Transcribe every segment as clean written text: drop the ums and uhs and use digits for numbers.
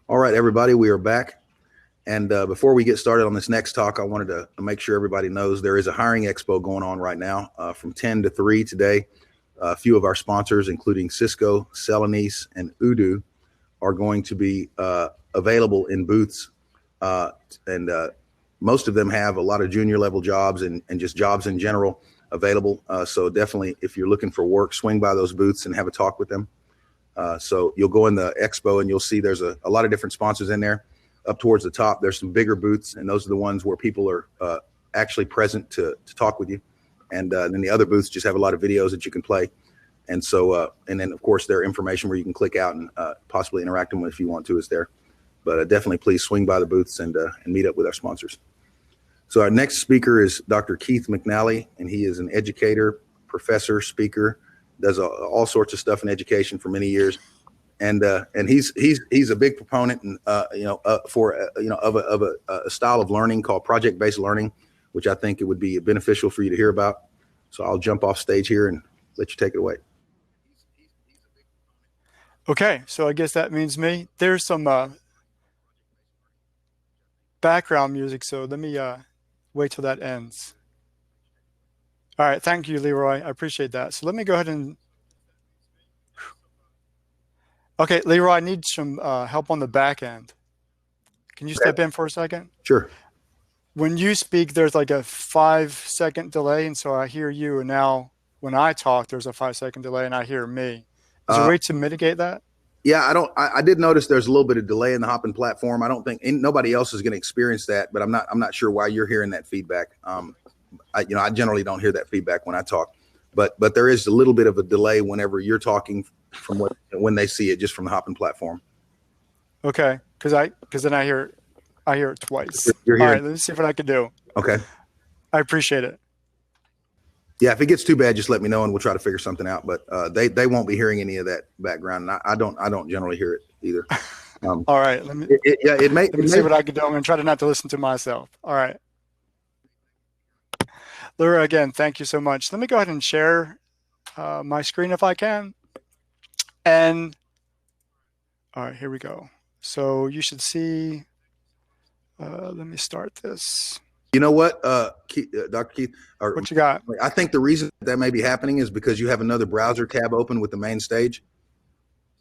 All right, everybody, we are back. And before we get started on this next talk, I wanted to make sure everybody knows there is a hiring expo going on right now from 10 to 3 today. A few of our sponsors, including Cisco, Celanese, and Udo, are going to be available in booths. And most of them have a lot of junior level jobs and just jobs in general available. So definitely, if you're looking for work, swing by those booths and have a talk with them. So you'll go in the expo and you'll see there's a lot of different sponsors in there. Up towards the top, there's some bigger booths, and those are the ones where people are actually present to talk with you. And then the other booths just have a lot of videos that you can play. And so, and then of course, their information where you can click out and possibly interact with them if you want to is there. But definitely please swing by the booths and meet up with our sponsors. So our next speaker is Dr. Keith McNally, and he is an educator, professor, speaker, does all sorts of stuff in education for many years. And he's a big proponent and of a style of learning called project-based learning, which I think it would be beneficial for you to hear about. So I'll jump off stage here and let you take it away. Okay, so I guess that means me. There's some background music, so let me wait till that ends. All right, thank you, Leroy. I appreciate that. So let me go ahead and okay, Leroy, I need some help on the back end. Can you step in for a second? Sure. When you speak, there's like a 5-second delay, and so I hear you, and now when I talk, there's a 5-second delay, and I hear me. Is there a way to mitigate that? Yeah, I did notice there's a little bit of delay in the Hopin platform. I don't think nobody else is going to experience that, but I'm not sure why you're hearing that feedback. I generally don't hear that feedback when I talk, but there is a little bit of a delay whenever you're talking from when they see it just from the Hopin platform. Okay, because then I hear it twice. You're all right, let me see what I can do. Okay. I appreciate it. Yeah, if it gets too bad, just let me know and we'll try to figure something out. But they won't be hearing any of that background. And I don't generally hear it either. All right, let me see what I can do. I'm going to try to not to listen to myself. All right. Laura, again, thank you so much. Let me go ahead and share my screen if I can. And all right, here we go. So you should see, let me start this. You know what, Dr. Keith? What you got? I think the reason that may be happening is because you have another browser tab open with the main stage.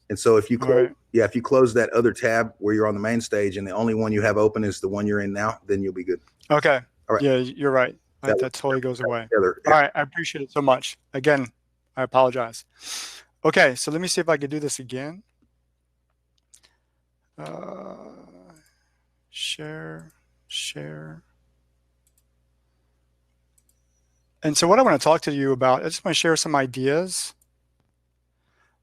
And so if you close, if you close that other tab where you're on the main stage and the only one you have open is the one you're in now, then you'll be good. Okay. All right. Yeah, you're right. That totally goes away. All right. I appreciate it so much. Again, I apologize. Okay. So let me see if I can do this again. Share. And so what I want to talk to you about, I just want to share some ideas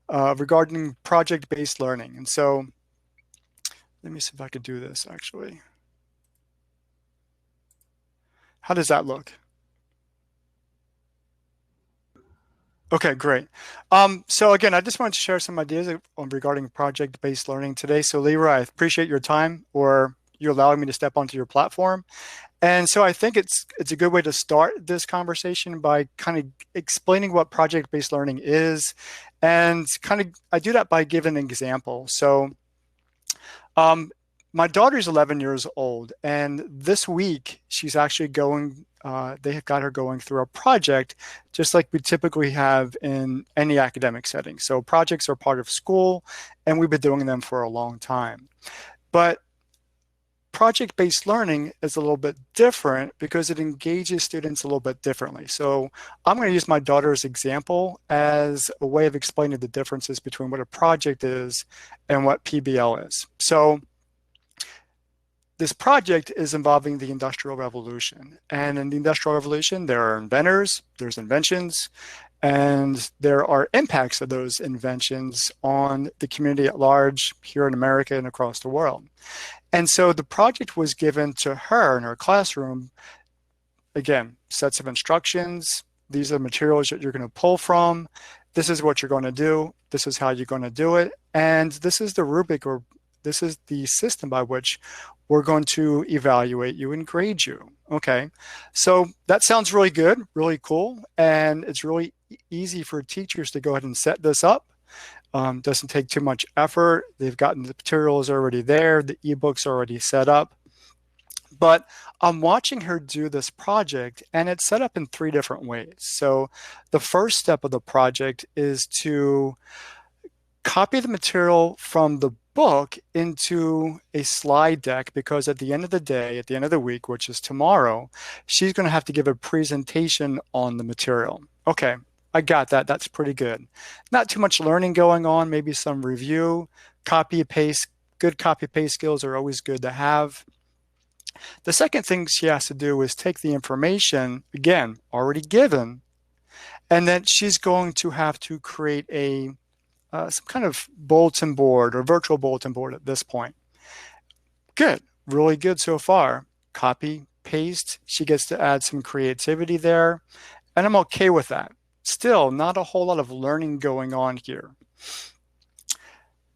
regarding project-based learning. And so let me see if I can do this actually. How does that look? Okay, great. So again, I just wanted to share some ideas regarding project-based learning today. So Leroy, I appreciate your time or you allowing me to step onto your platform. And so I think it's a good way to start this conversation by kind of explaining what project-based learning is. And I do that by giving an example. So my daughter's 11 years old, and this week she's actually going, they have got her going through a project just like we typically have in any academic setting. So projects are part of school, and we've been doing them for a long time. But project-based learning is a little bit different because it engages students a little bit differently. So I'm going to use my daughter's example as a way of explaining the differences between what a project is and what PBL is. So this project is involving the Industrial Revolution. And in the Industrial Revolution, there are inventors, there's inventions, and there are impacts of those inventions on the community at large here in America and across the world. And so the project was given to her in her classroom. Again, sets of instructions. These are the materials that you're going to pull from. This is what you're going to do. This is how you're going to do it. And this is the rubric, or this is the system by which we're going to evaluate you and grade you. Okay, so that sounds really good, really cool. And it's really easy for teachers to go ahead and set this up. Doesn't take too much effort. They've gotten the materials already there. The ebooks already set up. But I'm watching her do this project, and it's set up in three different ways. So the first step of the project is to copy the material from the book into a slide deck, because at the end of the day, at the end of the week, which is tomorrow, she's going to have to give a presentation on the material. Okay, I got that. That's pretty good. Not too much learning going on, maybe some review, copy paste. Good copy paste skills are always good to have. The second thing she has to do is take the information, again, already given, and then she's going to have to create some kind of bulletin board or virtual bulletin board at this point. Good, really good so far. Copy, paste, she gets to add some creativity there, and I'm okay with that. Still, not a whole lot of learning going on here.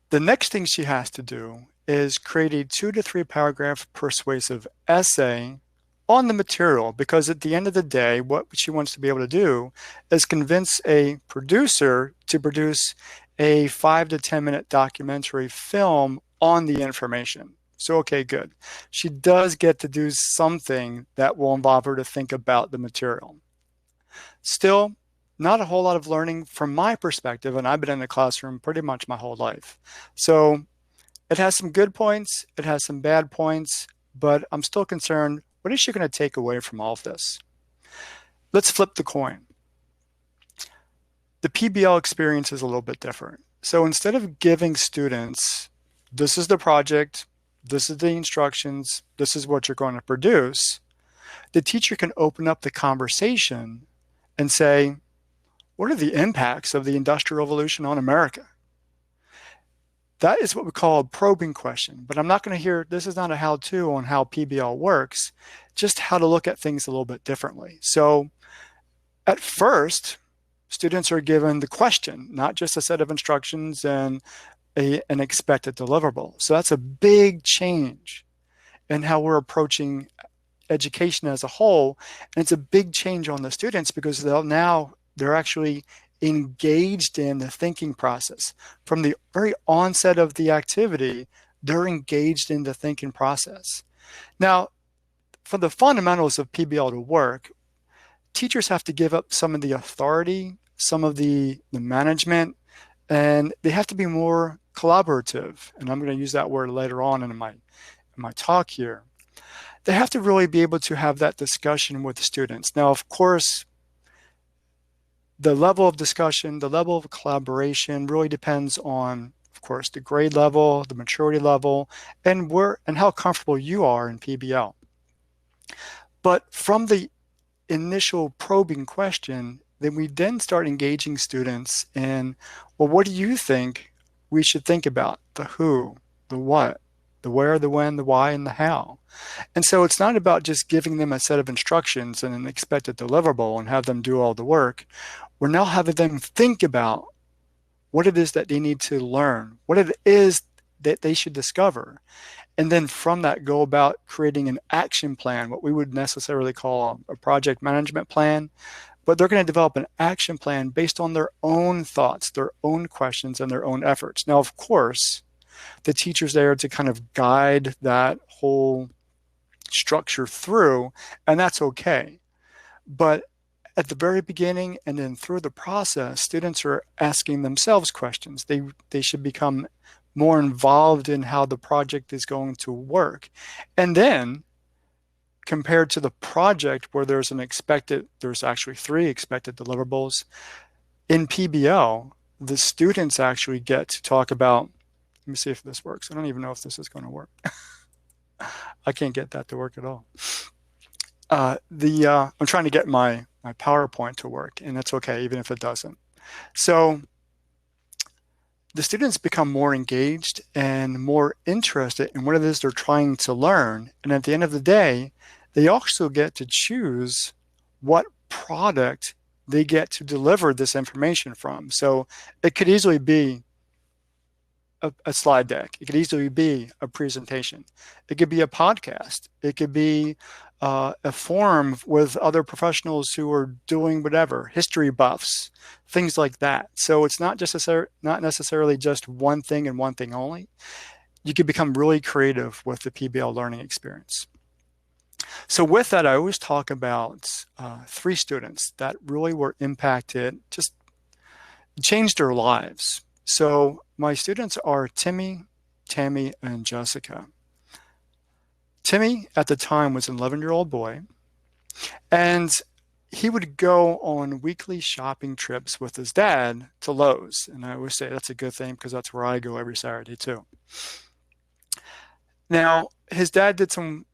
The next thing she has to do is create a 2 to 3 paragraph persuasive essay on the material, because at the end of the day, what she wants to be able to do is convince a producer to produce a 5 to 10 minute documentary film on the information. So, okay, good. She does get to do something that will involve her to think about the material. Still, not a whole lot of learning from my perspective, and I've been in the classroom pretty much my whole life. So it has some good points, it has some bad points, but I'm still concerned, what is she going to take away from all of this? Let's flip the coin. The PBL experience is a little bit different. So instead of giving students, this is the project, this is the instructions, this is what you're going to produce, the teacher can open up the conversation and say, what are the impacts of the Industrial Revolution on America? That is what we call a probing question, but I'm not going to hear, this is not a how-to on how PBL works, just how to look at things a little bit differently. So at first, students are given the question, not just a set of instructions and an expected deliverable. So that's a big change in how we're approaching education as a whole. And it's a big change on the students, because they're actually engaged in the thinking process. From the very onset of the activity, they're engaged in the thinking process. Now, for the fundamentals of PBL to work, teachers have to give up some of the authority, some of the management, and they have to be more collaborative. And I'm going to use that word later on in my talk here. They have to really be able to have that discussion with the students. Now, of course, the level of discussion, the level of collaboration really depends on, of course, the grade level, the maturity level, and how comfortable you are in PBL. But from the initial probing question, then we then start engaging students in, well, what do you think we should think about? The who, the what, the where, the when, the why, and the how. And so it's not about just giving them a set of instructions and an expected deliverable and have them do all the work. We're now having them think about what it is that they need to learn, what it is that they should discover. And then from that, go about creating an action plan, what we would necessarily call a project management plan. But they're going to develop an action plan based on their own thoughts, their own questions, and their own efforts. Now, of course, the teacher's there to kind of guide that whole structure through, and that's okay. But at the very beginning and then through the process, students are asking themselves questions. They should become more involved in how the project is going to work. And then, compared to the project where there's actually 3 expected deliverables, in PBL, the students actually get to talk about, let me see if this works. I don't even know if this is going to work. I can't get that to work at all. I'm trying to get my PowerPoint to work, and it's okay, even if it doesn't. So the students become more engaged and more interested in what it is they're trying to learn. And at the end of the day, they also get to choose what product they get to deliver this information from. So it could easily be a slide deck. It could easily be a presentation. It could be a podcast. It could be a forum with other professionals who are doing whatever, history buffs, things like that. So it's not necessarily just one thing and one thing only. You can become really creative with the PBL learning experience. So with that, I always talk about three students that really were impacted, just changed their lives. So my students are Timmy, Tammy, and Jessica. Timmy at the time was an 11-year-old boy, and he would go on weekly shopping trips with his dad to Lowe's. And I always say that's a good thing because that's where I go every Saturday too. Now, his dad did some,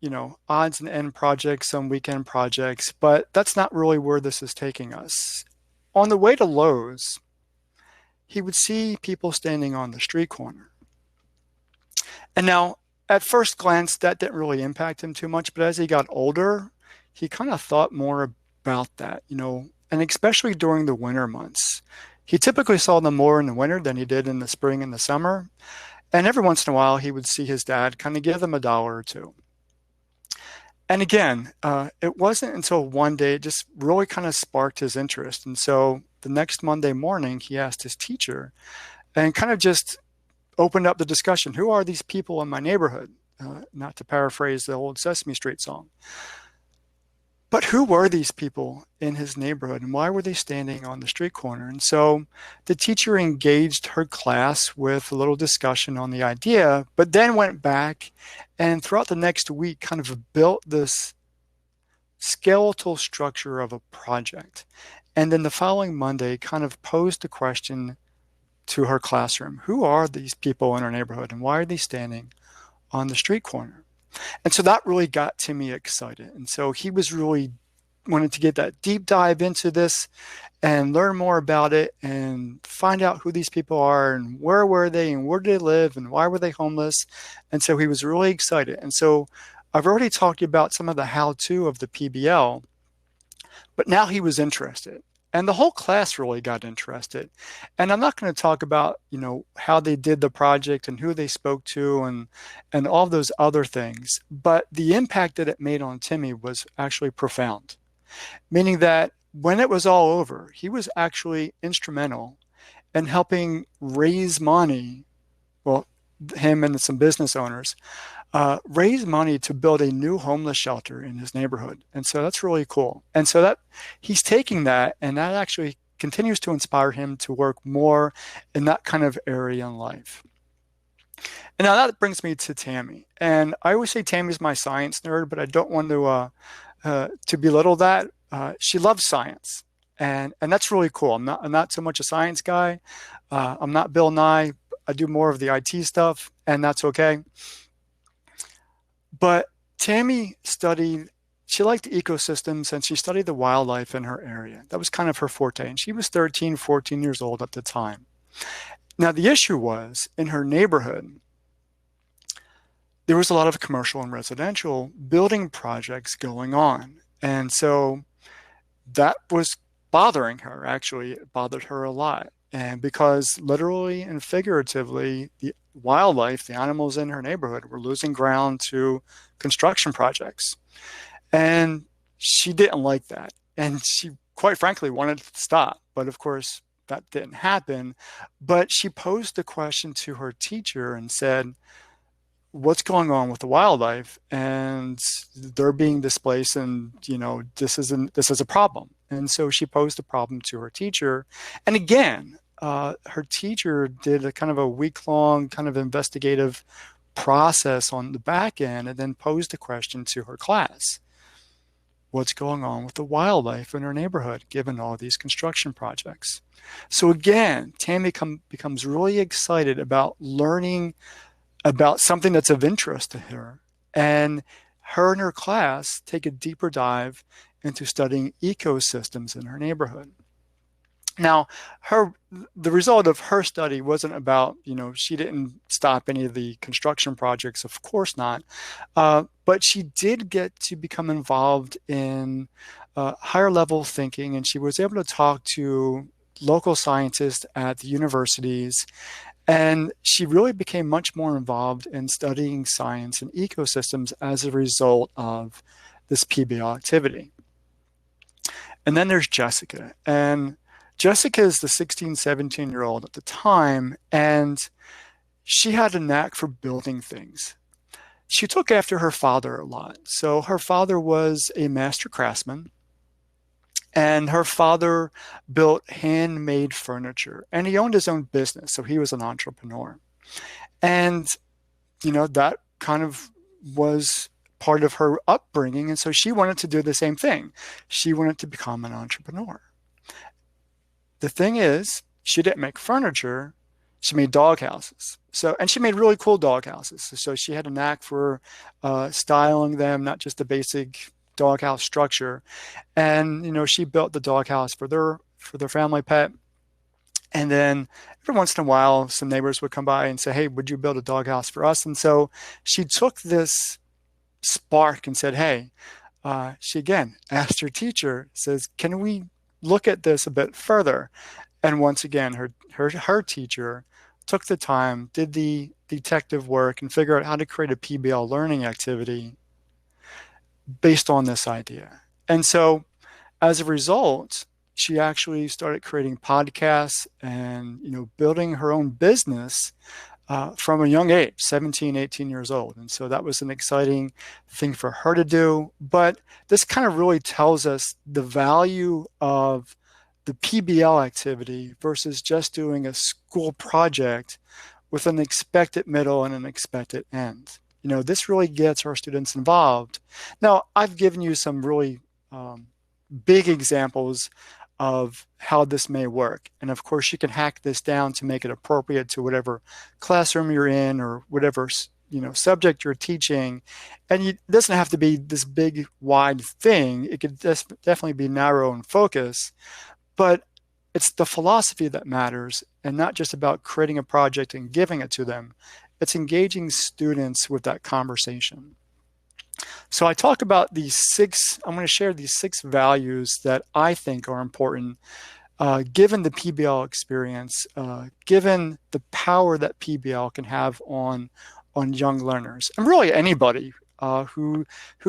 odds and end projects, some weekend projects, but that's not really where this is taking us. On the way to Lowe's, he would see people standing on the street corner. And now, at first glance, that didn't really impact him too much, but as he got older, he kind of thought more about that, and especially during the winter months. He typically saw them more in the winter than he did in the spring and the summer. And every once in a while, he would see his dad kind of give them $1 or $2. And again, it wasn't until one day it just really kind of sparked his interest. And so the next Monday morning, he asked his teacher and kind of just opened up the discussion. Who are these people in my neighborhood? Not to paraphrase the old Sesame Street song. But who were these people in his neighborhood and why were they standing on the street corner? And so the teacher engaged her class with a little discussion on the idea, but then went back and throughout the next week kind of built this skeletal structure of a project. And then the following Monday kind of posed the question to her classroom. Who are these people in our neighborhood and why are they standing on the street corner? And so that really got Timmy excited. And so he was really wanted to get that deep dive into this and learn more about it and find out who these people are and where were they and where did they live and why were they homeless. And so he was really excited. And so I've already talked about some of the how-to of the PBL, but now he was interested. And the whole class really got interested. And I'm not going to talk about, how they did the project and who they spoke to and all those other things. But the impact that it made on Timmy was actually profound, meaning that when it was all over, he was actually instrumental in helping raise money. Well, him and some business owners raise money to build a new homeless shelter in his neighborhood. And so that's really cool. And so that he's taking that and that actually continues to inspire him to work more in that kind of area in life. And now that brings me to Tammy. And I always say Tammy's my science nerd, but I don't want to belittle that. She loves science. And that's really cool. I'm not so much a science guy. I'm not Bill Nye. I do more of the IT stuff, and that's okay. But Tammy she liked ecosystems and she studied the wildlife in her area. That was kind of her forte. And she was 13, 14 years old at the time. Now, the issue was in her neighborhood, there was a lot of commercial and residential building projects going on. And so that was bothering her, actually. It bothered her a lot. And because literally and figuratively, the wildlife, the animals in her neighborhood were losing ground to construction projects. And she didn't like that. And she, quite frankly, wanted to stop. But of course, that didn't happen. But she posed the question to her teacher and said, what's going on with the wildlife? And they're being displaced and, this is a problem. And so she posed the problem to her teacher. And again, her teacher did a kind of a week-long kind of investigative process on the back end and then posed a question to her class. What's going on with the wildlife in her neighborhood, given all these construction projects? So again, Tammy becomes really excited about learning about something that's of interest to her. And her class take a deeper dive into studying ecosystems in her neighborhood. Now, the result of her study wasn't about, she didn't stop any of the construction projects, of course not, but she did get to become involved in higher level thinking, and she was able to talk to local scientists at the universities, and she really became much more involved in studying science and ecosystems as a result of this PBL activity. And then there's Jessica. And Jessica is the 16, 17-year-old at the time, and she had a knack for building things. She took after her father a lot. So her father was a master craftsman, and her father built handmade furniture, and he owned his own business. So he was an entrepreneur. And, that kind of was part of her upbringing. And so she wanted to do the same thing. She wanted to become an entrepreneur. The thing is, she didn't make furniture. She made dog houses. And she made really cool dog houses. So she had a knack for styling them, not just the basic doghouse structure. And, she built the doghouse for their family pet. And then every once in a while, some neighbors would come by and say, hey, would you build a doghouse for us? And so she took this spark and said, hey, she again asked her teacher, says, can we look at this a bit further? And once again, her teacher took the time, did the detective work, and figured out how to create a PBL learning activity based on this idea. And so as a result, she actually started creating podcasts and, building her own business from a young age, 17, 18 years old. And so that was an exciting thing for her to do. But this kind of really tells us the value of the PBL activity versus just doing a school project with an expected middle and an expected end. This really gets our students involved. Now, I've given you some really big examples of how this may work. And of course, you can hack this down to make it appropriate to whatever classroom you're in or whatever subject you're teaching. And it doesn't have to be this big, wide thing. It could definitely be narrow in focus. But it's the philosophy that matters, and not just about creating a project and giving it to them. It's engaging students with that conversation. So I talk about I'm going to share these 6 values that I think are important, given the PBL experience, given the power that PBL can have on young learners, and really anybody who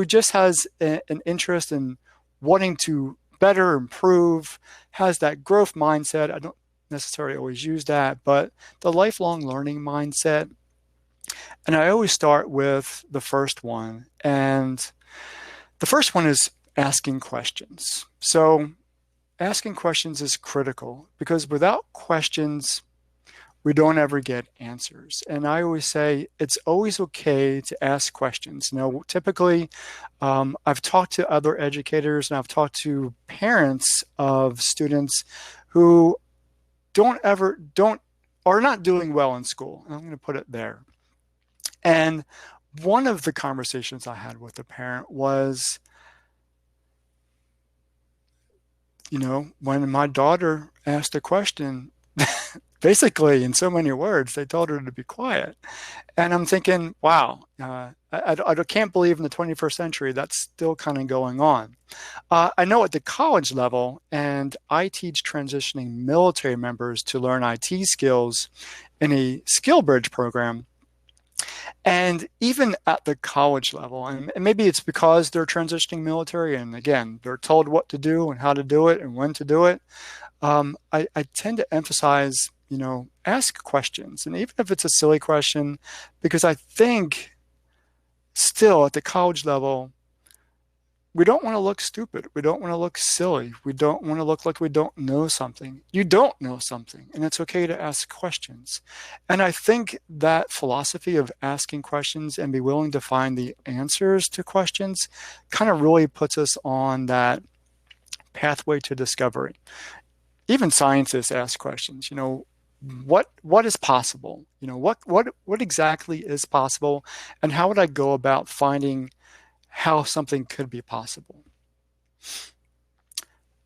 just has an interest in wanting to better improve, has that growth mindset. I don't necessarily always use that, but the lifelong learning mindset. And I always start with the first one. And the first one is asking questions. So asking questions is critical because without questions, we don't ever get answers. And I always say it's always okay to ask questions. Now, typically, I've talked to other educators and I've talked to parents of students who are not doing well in school. And I'm going to put it there. And one of the conversations I had with a parent was, when my daughter asked a question, basically in so many words, they told her to be quiet. And I'm thinking, wow, I can't believe in the 21st century that's still kind of going on. I know at the college level, and I teach transitioning military members to learn IT skills in a skill bridge program. And even at the college level, and maybe it's because they're transitioning military, and again, they're told what to do and how to do it and when to do it, I tend to emphasize, ask questions. And even if it's a silly question, because I think still at the college level, we don't want to look stupid. We don't want to look silly. We don't want to look like we don't know something. You don't know something, and it's okay to ask questions. And I think that philosophy of asking questions and be willing to find the answers to questions kind of really puts us on that pathway to discovery. Even scientists ask questions, what is possible? What exactly is possible, and how would I go about finding how something could be possible?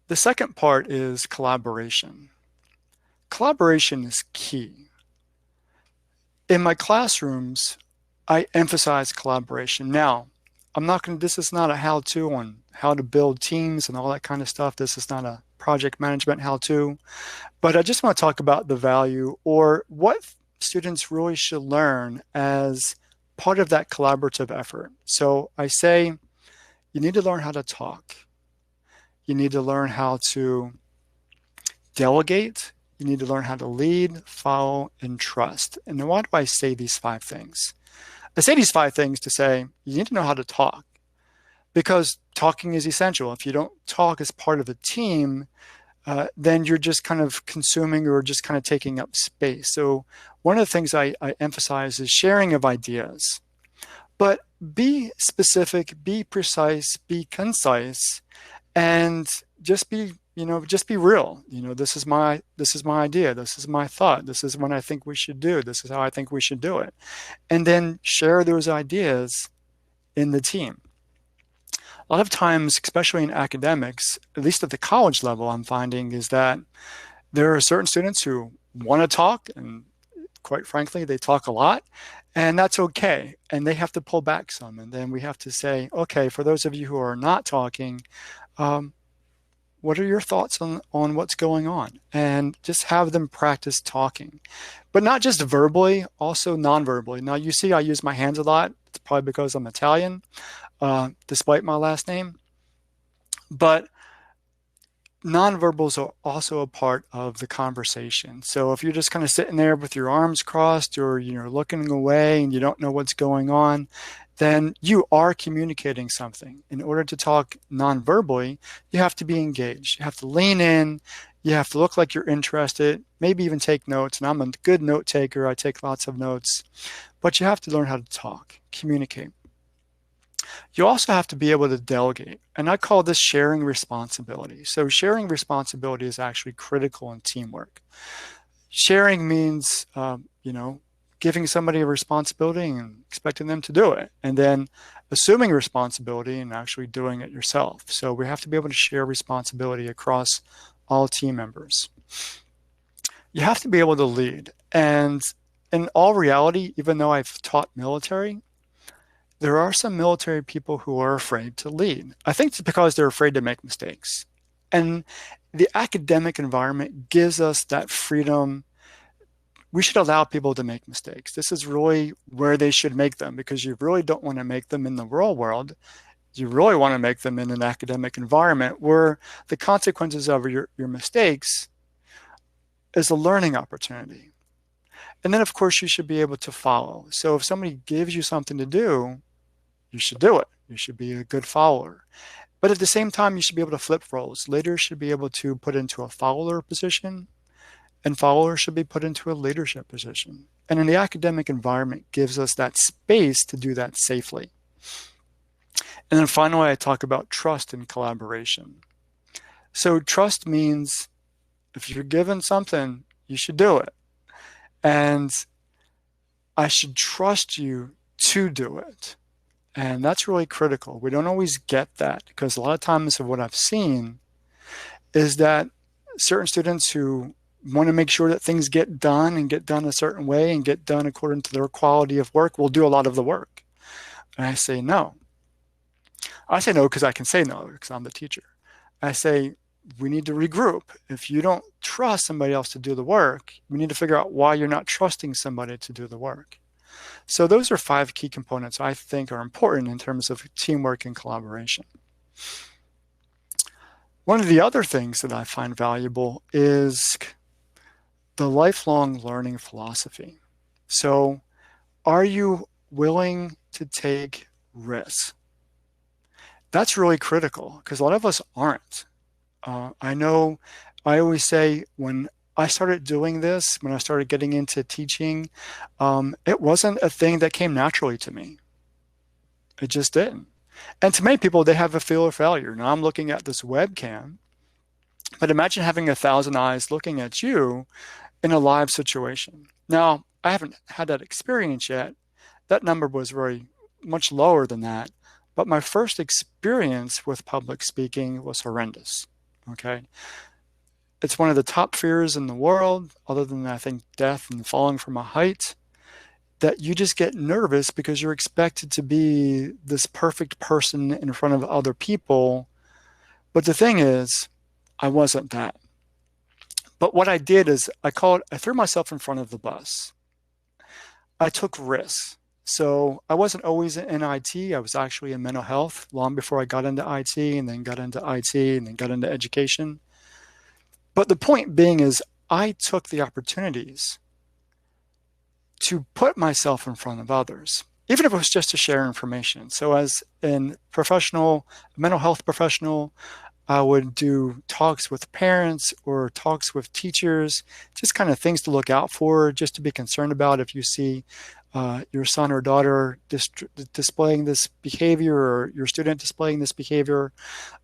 The second part is collaboration. Collaboration is key. In my classrooms, I emphasize collaboration. Now, this is not a how-to on how to build teams and all that kind of stuff. This is not a project management how-to, but I just want to talk about the value or what students really should learn as part of that collaborative effort. So I say, You need to learn how to talk. You need to learn how to delegate. You need to learn how to lead, follow, and trust. And why do I say these 5 things? I say these 5 things to say you need to know how to talk, because talking is essential. If you don't talk as part of a team, then you're just kind of consuming or just kind of taking up space. So one of the things I emphasize is sharing of ideas. But be specific, be precise, be concise, and just be real. This is my idea, this is my thought, this is what I think we should do, this is how I think we should do it. And then share those ideas in the team. A lot of times, especially in academics, at least at the college level, I'm finding is that there are certain students who want to talk, and quite frankly, they talk a lot, and that's okay. And they have to pull back some. And then we have to say, okay, for those of you who are not talking, what are your thoughts on what's going on? And just have them practice talking, but not just verbally, also non-verbally. Now, you see I use my hands a lot. It's probably because I'm Italian, despite my last name. But nonverbals are also a part of the conversation. So if you're just kind of sitting there with your arms crossed, or you're looking away and you don't know what's going on, then you are communicating something. In order to talk non-verbally, you have to be engaged. You have to lean in. You have to look like you're interested, maybe even take notes. And I'm a good note taker. I take lots of notes. But you have to learn how to talk, communicate. You also have to be able to delegate. And I call this sharing responsibility. So sharing responsibility is actually critical in teamwork. Sharing means, giving somebody a responsibility and expecting them to do it, and then assuming responsibility and actually doing it yourself. So we have to be able to share responsibility across all team members. You have to be able to lead. And in all reality, even though I've taught military, there are some military people who are afraid to lead. I think it's because they're afraid to make mistakes. And the academic environment gives us that freedom. We should allow people to make mistakes. This is really where they should make them, because you really don't want to make them in the real world. You really want to make them in an academic environment where the consequences of your mistakes is a learning opportunity. And then, of course, you should be able to follow. So if somebody gives you something to do, you should do it. You should be a good follower. But at the same time, you should be able to flip roles. Leaders should be able to put into a follower position, and followers should be put into a leadership position. And in the academic environment gives us that space to do that safely. And then finally, I talk about trust and collaboration. So trust means if you're given something, you should do it. And I should trust you to do it. And that's really critical. We don't always get that, because a lot of times of what I've seen is that certain students who want to make sure that things get done and get done a certain way and get done according to their quality of work will do a lot of the work. And I say no. I say no because I can say no, because I'm the teacher. I say we need to regroup. If you don't trust somebody else to do the work, we need to figure out why you're not trusting somebody to do the work. So those are 5 key components I think are important in terms of teamwork and collaboration. One of the other things that I find valuable is the lifelong learning philosophy. So are you willing to take risks? That's really critical, because a lot of us aren't. I know I always say when I started doing this, when I started getting into teaching, it wasn't a thing that came naturally to me. It just didn't. And to many people, they have a fear of failure. Now I'm looking at this webcam, but imagine having 1,000 eyes looking at you in a live situation. Now, I haven't had that experience yet. That number was very much lower than that. But my first experience with public speaking was horrendous. Okay. It's one of the top fears in the world, other than, I think, death and falling from a height, that you just get nervous because you're expected to be this perfect person in front of other people. But the thing is, I wasn't that. But what I did is I threw myself in front of the bus. I took risks. So I wasn't always in IT. I was actually in mental health long before I got into IT, and then got into IT, and then got into education. But the point being is, I took the opportunities to put myself in front of others, even if it was just to share information. So, as a professional, mental health professional, I would do talks with parents or talks with teachers, just kind of things to look out for, just to be concerned about if you see your son or daughter displaying this behavior, or your student displaying this behavior.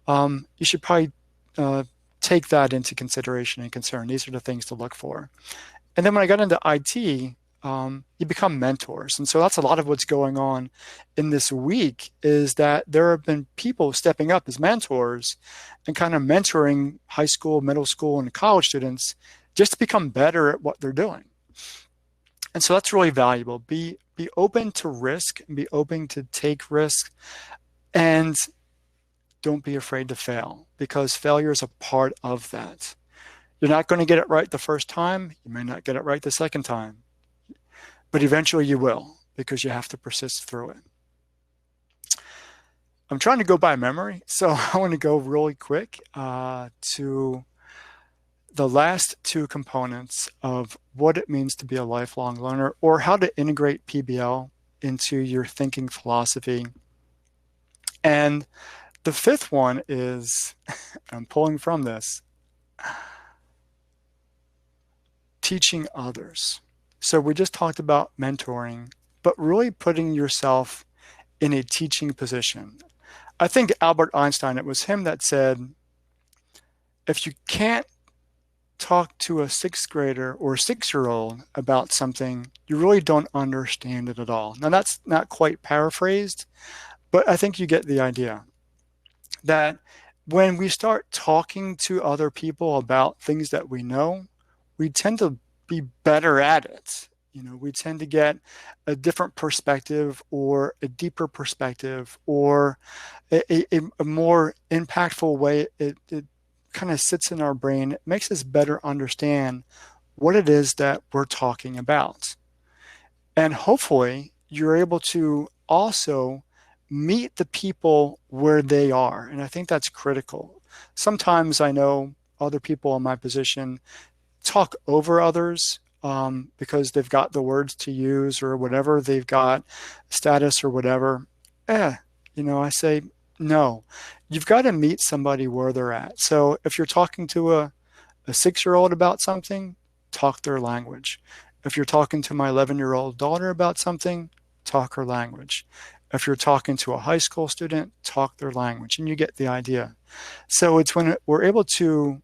You should probably uh, take that into consideration and concern. These are the things to look for. And then when I got into IT, you become mentors. And so that's a lot of what's going on in this week, is that there have been people stepping up as mentors and kind of mentoring high school, middle school, and college students just to become better at what they're doing. And so that's really valuable. Be open to risk, and be open to take risk, and don't be afraid to fail, because failure is a part of that. You're not going to get it right the first time. You may not get it right the second time, but eventually you will, because you have to persist through it. I'm trying to go by memory, so I want to go really quick to the last two components of what it means to be a lifelong learner, or how to integrate PBL into your thinking philosophy. And the fifth one is, I'm pulling from this, teaching others. So we just talked about mentoring, but really putting yourself in a teaching position. I think Albert Einstein, it was him that said, if you can't talk to a sixth grader or a 6-year-old about something, you really don't understand it at all. Now, that's not quite paraphrased, but I think you get the idea. That when we start talking to other people about things that we know, we tend to be better at it. We tend to get a different perspective, or a deeper perspective, or a more impactful way. It kind of sits in our brain. It makes us better understand what it is that we're talking about. And hopefully you're able to also meet the people where they are. And I think that's critical. Sometimes I know other people in my position talk over others because they've got the words to use, or whatever, they've got status or whatever. I say, no, you've got to meet somebody where they're at. So if you're talking to a 6-year-old about something, talk their language. If you're talking to my 11-year-old daughter about something, talk her language. If you're talking to a high school student, talk their language, and you get the idea. So it's when we're able to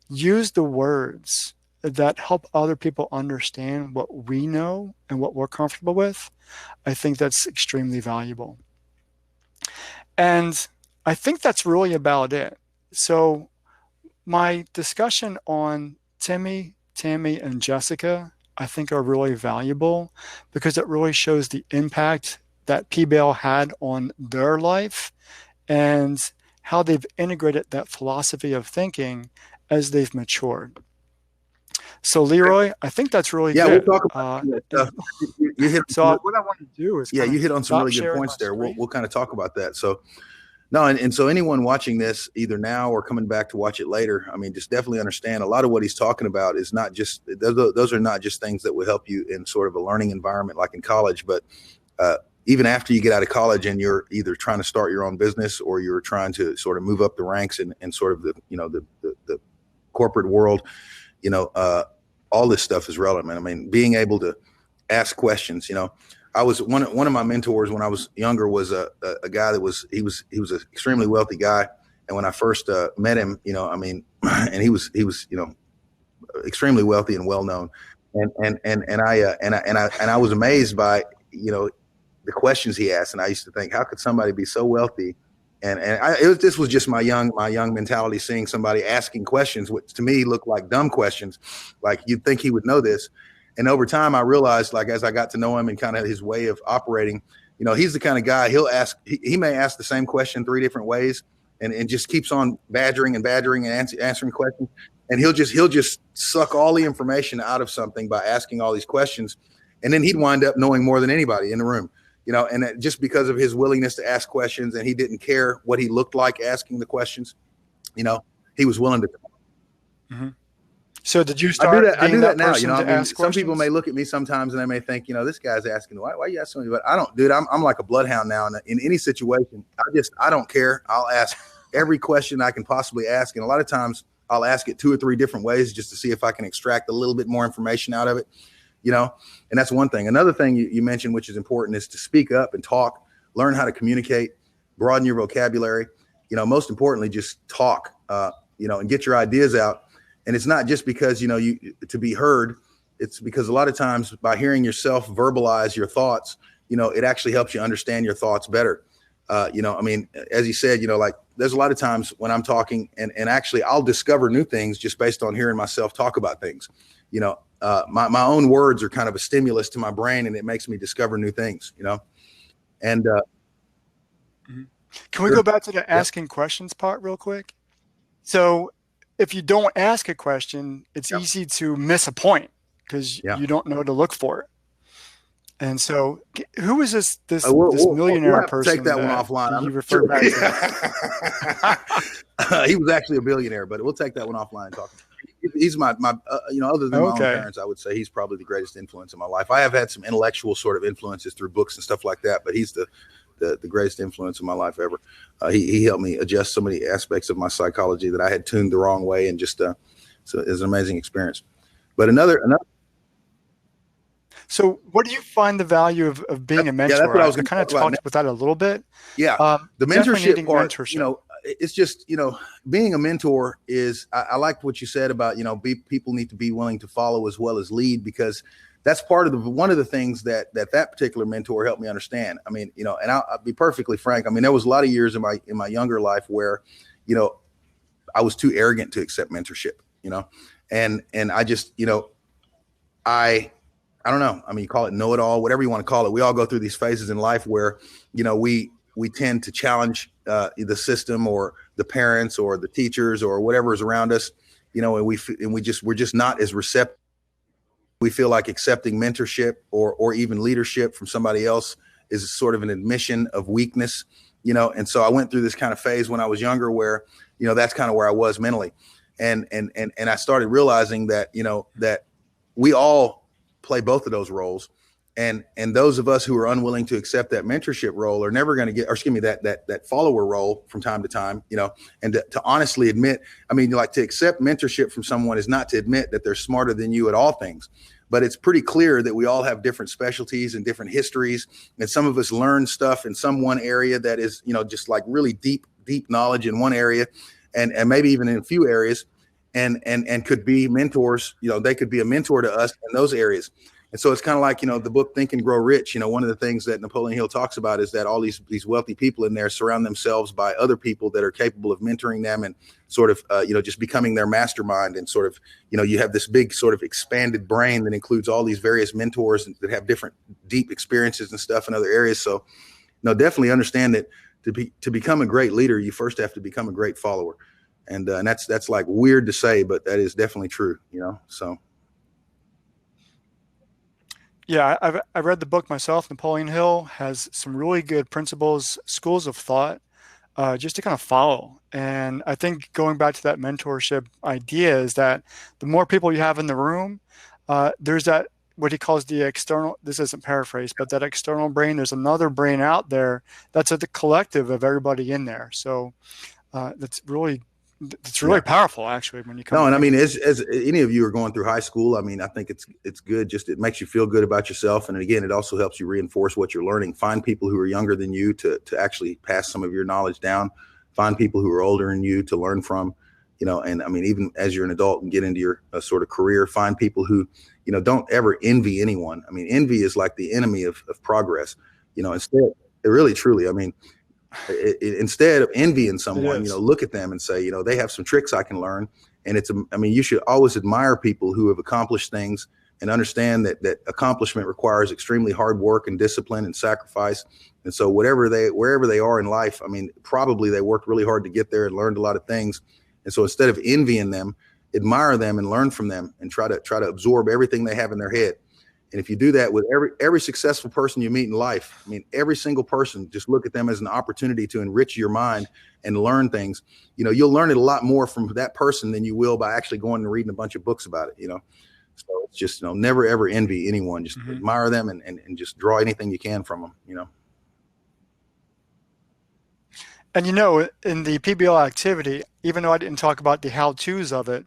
use the words that help other people understand what we know and what we're comfortable with, I think that's extremely valuable. And I think that's really about it. So my discussion on Timmy, Tammy, and Jessica, I think are really valuable, because it really shows the impact that PBL had on their life, and how they've integrated that philosophy of thinking as they've matured. So Leroy, I think that's really good. We'll talk about that stuff. You hit so what I want to do is you hit on some really good points there. We'll kind of talk about that. So no, and so anyone watching this either now or coming back to watch it later, I mean, just definitely understand a lot of what he's talking about is not just those are not just things that will help you in sort of a learning environment like in college, but even after you get out of college and you're either trying to start your own business, or you're trying to sort of move up the ranks in sort of the corporate world, all this stuff is relevant. I mean, being able to ask questions, I was one of my mentors when I was younger was a guy that he was an extremely wealthy guy. And when I first met him, and he was extremely wealthy and well known. And I was amazed by, the questions he asked. And I used to think, how could somebody be so wealthy? This was just my young mentality, seeing somebody asking questions, which to me looked like dumb questions. Like, you'd think he would know this. And over time, I realized, like, as I got to know him and kind of his way of operating, he's the kind of guy, he may ask the same question 3 different ways, and just keeps on badgering and answering questions. And he'll just suck all the information out of something by asking all these questions. And then he'd wind up knowing more than anybody in the room. and just because of his willingness to ask questions, and he didn't care what he looked like asking the questions, he was willing to. Mm-hmm. So did you I start do being that that now. person to ask Some questions? people may look at me sometimes and they may think, this guy's asking, why are you asking me? But I don't, dude. I'm like a bloodhound now. And in any situation, I don't care. I'll ask every question I can possibly ask, and a lot of times I'll ask it 2 or 3 different ways just to see if I can extract a little bit more information out of it. And that's one thing. Another thing you mentioned, which is important, is to speak up and talk, learn how to communicate, broaden your vocabulary. Most importantly, just talk. And get your ideas out. And it's not just because, you to be heard. It's because a lot of times by hearing yourself verbalize your thoughts, it actually helps you understand your thoughts better. As you said, like there's a lot of times when I'm talking and actually I'll discover new things just based on hearing myself talk about things. My own words are kind of a stimulus to my brain, and it makes me discover new things, and Can we go back to the asking questions part real quick? So if you don't ask a question, it's easy to miss a point because you don't know to look for it. And so, who is this millionaire person? Take that one offline. You referred back to. He was actually a billionaire, but we'll take that one offline and talk. He's my other than my own parents, I would say he's probably the greatest influence in my life. I have had some intellectual sort of influences through books and stuff like that, but he's the greatest influence in my life ever. He helped me adjust so many aspects of my psychology that I had tuned the wrong way, and just so it's an amazing experience. But another. So what do you find the value of being a mentor? Yeah, that's what I was going to kind of talk about that a little bit. Yeah, the mentorship part, it's just, being a mentor is, I like what you said about, people need to be willing to follow as well as lead, because that's part of one of the things that particular mentor helped me understand. And I'll be perfectly frank. There was a lot of years in my younger life where, I was too arrogant to accept mentorship, and I just, I don't know. You call it know-it-all, whatever you want to call it. We all go through these phases in life where, we tend to challenge the system or the parents or the teachers or whatever is around us, and we're just not as receptive. We feel like accepting mentorship or even leadership from somebody else is sort of an admission of weakness, And so I went through this kind of phase when I was younger where, that's kind of where I was mentally. And I started realizing that, that we all play both of those roles. And those of us who are unwilling to accept that mentorship role are never going to get, or excuse me, that follower role from time to time, and to honestly admit, to accept mentorship from someone is not to admit that they're smarter than you at all things. But it's pretty clear that we all have different specialties and different histories. And some of us learn stuff in some one area that is, just like really deep knowledge in one area, and maybe even in a few areas, and could be mentors. They could be a mentor to us in those areas. And so it's kind of like, the book Think and Grow Rich. One of the things that Napoleon Hill talks about is that all these wealthy people in there surround themselves by other people that are capable of mentoring them and sort of, just becoming their mastermind, and sort of, you have this big sort of expanded brain that includes all these various mentors that have different deep experiences and stuff in other areas. So, definitely understand that to become a great leader, you first have to become a great follower. And that's like weird to say, but that is definitely true, so. Yeah, I've read the book myself. Napoleon Hill has some really good principles, schools of thought, just to kind of follow. And I think going back to that mentorship idea is that the more people you have in the room, there's that, what he calls the external, this isn't paraphrased, but that external brain, there's another brain out there that's at the collective of everybody in there. So that's really powerful, actually, when you come. No, and as any of you are going through high school, I think it's good. Just it makes you feel good about yourself, and again, it also helps you reinforce what you're learning. Find people who are younger than you to actually pass some of your knowledge down. Find people who are older than you to learn from. And even as you're an adult and get into your sort of career, find people who, don't ever envy anyone. Envy is like the enemy of progress. Instead, really, truly, instead of envying someone, look at them and say, they have some tricks I can learn. And you should always admire people who have accomplished things and understand that accomplishment requires extremely hard work and discipline and sacrifice. And so wherever they are in life, probably they worked really hard to get there and learned a lot of things. And so instead of envying them, admire them and learn from them and try to absorb everything they have in their head. And if you do that with every successful person you meet in life, I mean, every single person, just look at them as an opportunity to enrich your mind and learn things. You'll learn it a lot more from that person than you will by actually going and reading a bunch of books about it. So it's just, never ever envy anyone. Just admire them and just draw anything you can from them. And in the PBL activity, even though I didn't talk about the how-tos of it,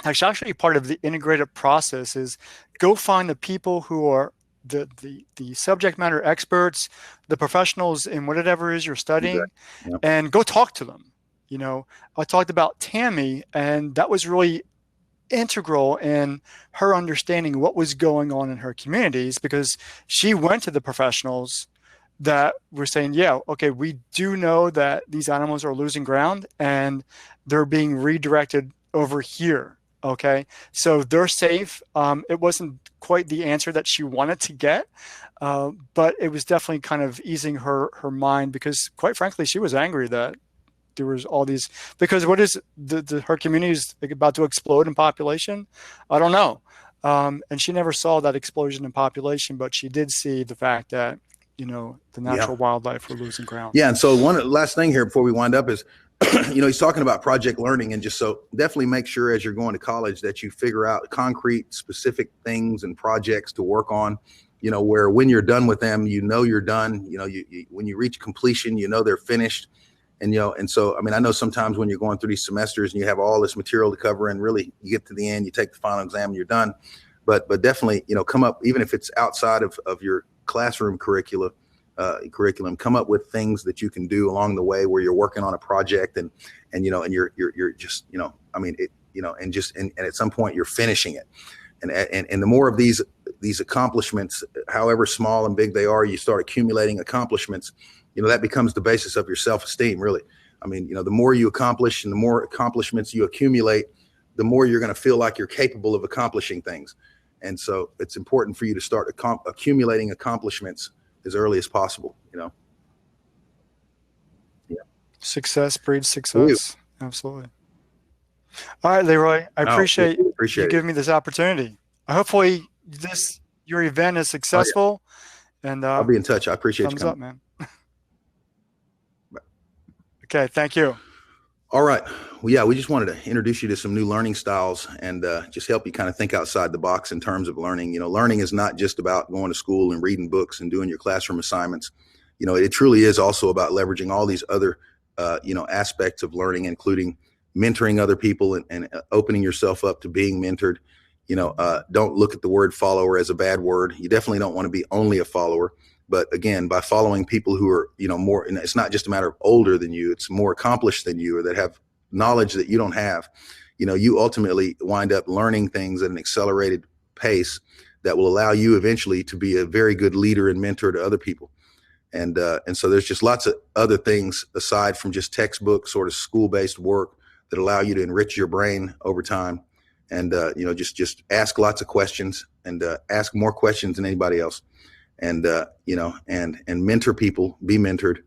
actually part of the integrated process is go find the people who are the subject matter experts, the professionals in whatever it is you're studying, Exactly. Yep. and go talk to them. I talked about Tammy, and that was really integral in her understanding what was going on in her communities, because she went to the professionals that were saying, yeah, okay, we do know that these animals are losing ground and they're being redirected over here. Okay, so they're safe. It wasn't quite the answer that she wanted to get, but it was definitely kind of easing her mind, because quite frankly, she was angry that there was all these, because what is her community is about to explode in population? I don't know. And she never saw that explosion in population, but she did see the fact that, the natural wildlife were losing ground. Yeah. And so one last thing here before we wind up is, he's talking about project learning, and just so definitely make sure as you're going to college that you figure out concrete, specific things and projects to work on, where when you're done with them, you're done, when you reach completion, they're finished. And so, I mean, I know sometimes when you're going through these semesters and you have all this material to cover, and really you get to the end, you take the final exam and you're done. But definitely, come up, even if it's outside of your classroom curriculum, come up with things that you can do along the way where you're working on a project and you're just, I mean, and at some point you're finishing it. And the more of these accomplishments, however small and big they are, you start accumulating accomplishments, that becomes the basis of your self-esteem, really. I mean, the more you accomplish and the more accomplishments you accumulate, the more you're going to feel like you're capable of accomplishing things. And so it's important for you to start accumulating accomplishments as early as possible, Yeah. Success breeds success. Absolutely. All right, Leroy, I appreciate you giving me this opportunity. Hopefully your event is successful. And I'll be in touch. I appreciate you coming. Thumbs up, man. Okay, thank you. All right. Well, yeah, we just wanted to introduce you to some new learning styles and just help you kind of think outside the box in terms of learning. Learning is not just about going to school and reading books and doing your classroom assignments. It truly is also about leveraging all these other, aspects of learning, including mentoring other people and opening yourself up to being mentored. Don't look at the word follower as a bad word. You definitely don't want to be only a follower. But again, by following people who are, more, and it's not just a matter of older than you, it's more accomplished than you, or that have knowledge that you don't have. You ultimately wind up learning things at an accelerated pace that will allow you eventually to be a very good leader and mentor to other people. And so there's just lots of other things aside from just textbook sort of school-based work that allow you to enrich your brain over time. And, just ask lots of questions and ask more questions than anybody else. And, and mentor people, be mentored,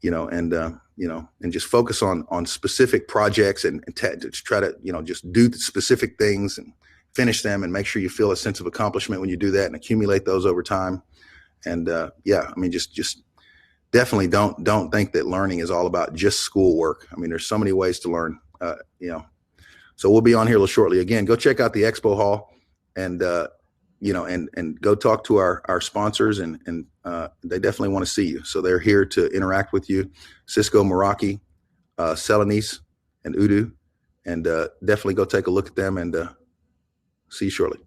and just focus on specific projects and just try to, just do specific things and finish them, and make sure you feel a sense of accomplishment when you do that and accumulate those over time. And, I mean, just definitely don't think that learning is all about just schoolwork. I mean, there's so many ways to learn, so we'll be on here a little shortly. Again, go check out the expo hall and, and go talk to our sponsors, and they definitely want to see you. So they're here to interact with you. Cisco, Meraki, Celanese, and Udu, and definitely go take a look at them, and see you shortly.